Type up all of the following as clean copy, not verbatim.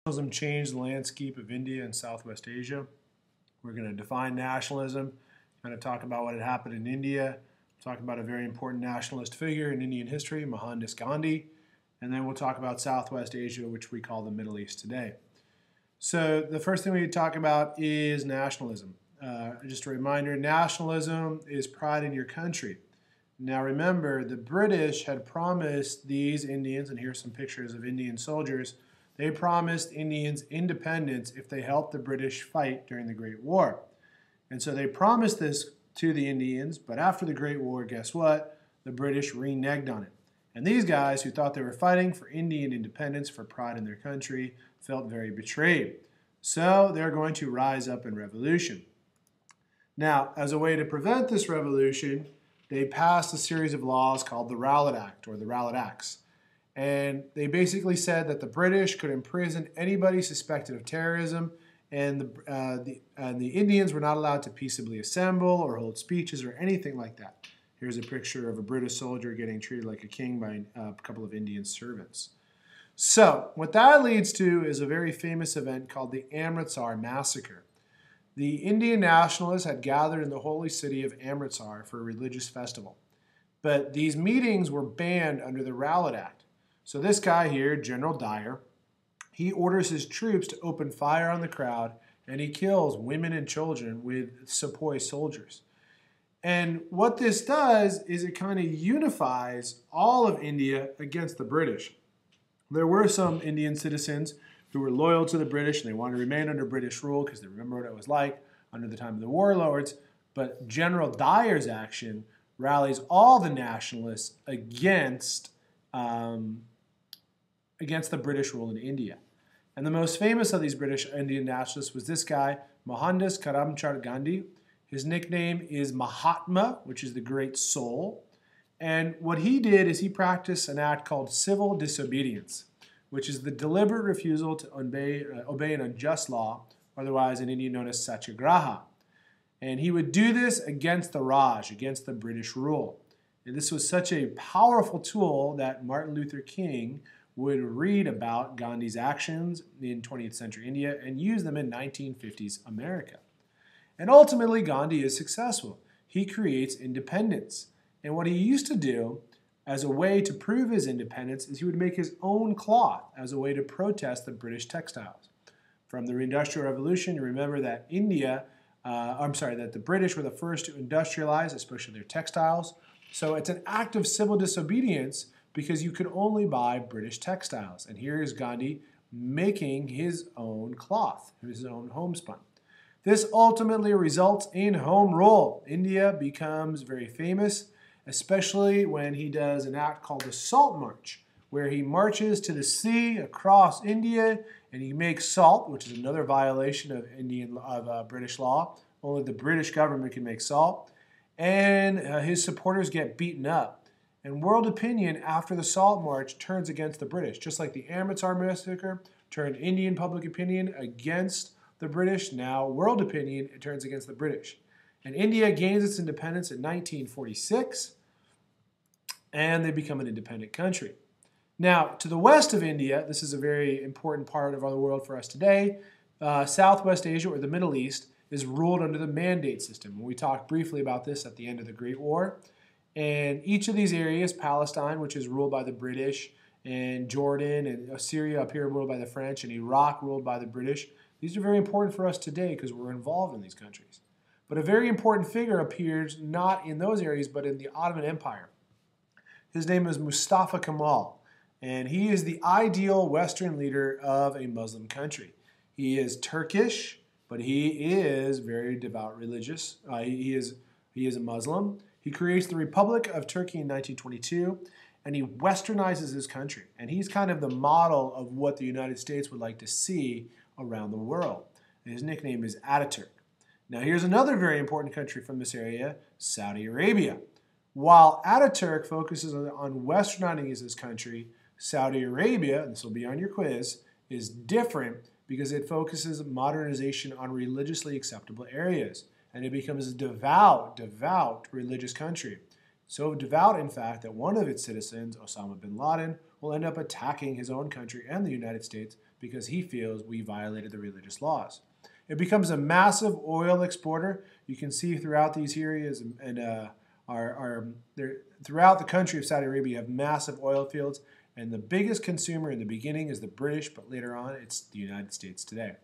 Nationalism changed the landscape of India and Southwest Asia. We're going to define nationalism, kind of talk about what had happened in India, talk about a very important nationalist figure in Indian history, Mohandas Gandhi, and then we'll talk about Southwest Asia, which we call the Middle East today. So the first thing we talk about is nationalism. Just a reminder, nationalism is pride in your country. Now remember, the British had promised these Indians, and here's some pictures of Indian soldiers, they promised Indians independence if they helped the British fight during the Great War. And so they promised this to the Indians, but after the Great War, guess what? The British reneged on it. And these guys who thought they were fighting for Indian independence, for pride in their country, felt very betrayed. So they're going to rise up in revolution. Now, as a way to prevent this revolution, they passed a series of laws called the Rowlatt Act, or the Rowlatt Acts. And they basically said that the British could imprison anybody suspected of terrorism, and the Indians were not allowed to peaceably assemble or hold speeches or anything like that. Here's a picture of a British soldier getting treated like a king by a couple of Indian servants. So what that leads to is a very famous event called the Amritsar Massacre. The Indian nationalists had gathered in the holy city of Amritsar for a religious festival. But these meetings were banned under the Rowlatt Act. So this guy here, General Dyer, he orders his troops to open fire on the crowd, and he kills women and children with sepoy soldiers. And what this does is it kind of unifies all of India against the British. There were some Indian citizens who were loyal to the British, and they wanted to remain under British rule because they remember what it was like under the time of the warlords. But General Dyer's action rallies all the nationalists against the British rule in India. And the most famous of these British Indian nationalists was this guy, Mohandas Karamchand Gandhi. His nickname is Mahatma, which is the great soul. And what he did is he practiced an act called civil disobedience, which is the deliberate refusal to obey an unjust law, otherwise in India known as satyagraha. And he would do this against the Raj, against the British rule. And this was such a powerful tool that Martin Luther King would read about Gandhi's actions in 20th century India and use them in 1950s America. And ultimately, Gandhi is successful. He creates independence. And what he used to do as a way to prove his independence is he would make his own cloth as a way to protest the British textiles. From the Industrial Revolution, you remember that that the British were the first to industrialize, especially their textiles. So it's an act of civil disobedience because you could only buy British textiles. And here is Gandhi making his own cloth, his own homespun. This ultimately results in home rule. India becomes very famous, especially when he does an act called the Salt March, where he marches to the sea across India and he makes salt, which is another violation of British law. Only the British government can make salt. And his supporters get beaten up. And world opinion after the Salt March turns against the British, just like the Amritsar Massacre turned Indian public opinion against the British. Now world opinion, it turns against the British. And India gains its independence in 1946, and they become an independent country. Now, to the west of India, this is a very important part of our world for us today, Southwest Asia, or the Middle East, is ruled under the mandate system. We talked briefly about this at the end of the Great War. And each of these areas, Palestine, which is ruled by the British, and Jordan, and Syria up here ruled by the French, and Iraq ruled by the British, these are very important for us today because we're involved in these countries. But a very important figure appears not in those areas, but in the Ottoman Empire. His name is Mustafa Kemal, and he is the ideal Western leader of a Muslim country. He is Turkish, but he is very devout religious. He is a Muslim. He creates the Republic of Turkey in 1922, and he westernizes his country. And he's kind of the model of what the United States would like to see around the world. And his nickname is Ataturk. Now here's another very important country from this area, Saudi Arabia. While Ataturk focuses on westernizing his country, Saudi Arabia, and this will be on your quiz, is different because it focuses modernization on religiously acceptable areas. And it becomes a devout religious country. So devout, in fact, that one of its citizens, Osama bin Laden, will end up attacking his own country and the United States because he feels we violated the religious laws. It becomes a massive oil exporter. You can see throughout these areas and throughout the country of Saudi Arabia, you have massive oil fields, and the biggest consumer in the beginning is the British, but later on it's the United States today.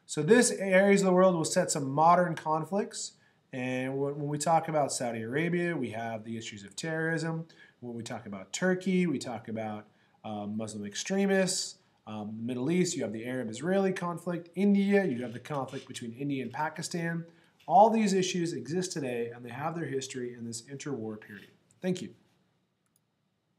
So this areas of the world will set some modern conflicts, and when we talk about Saudi Arabia, we have the issues of terrorism. When we talk about Turkey, we talk about Muslim extremists. The Middle East, you have the Arab-Israeli conflict. India, you have the conflict between India and Pakistan. All these issues exist today, and they have their history in this interwar period. Thank you.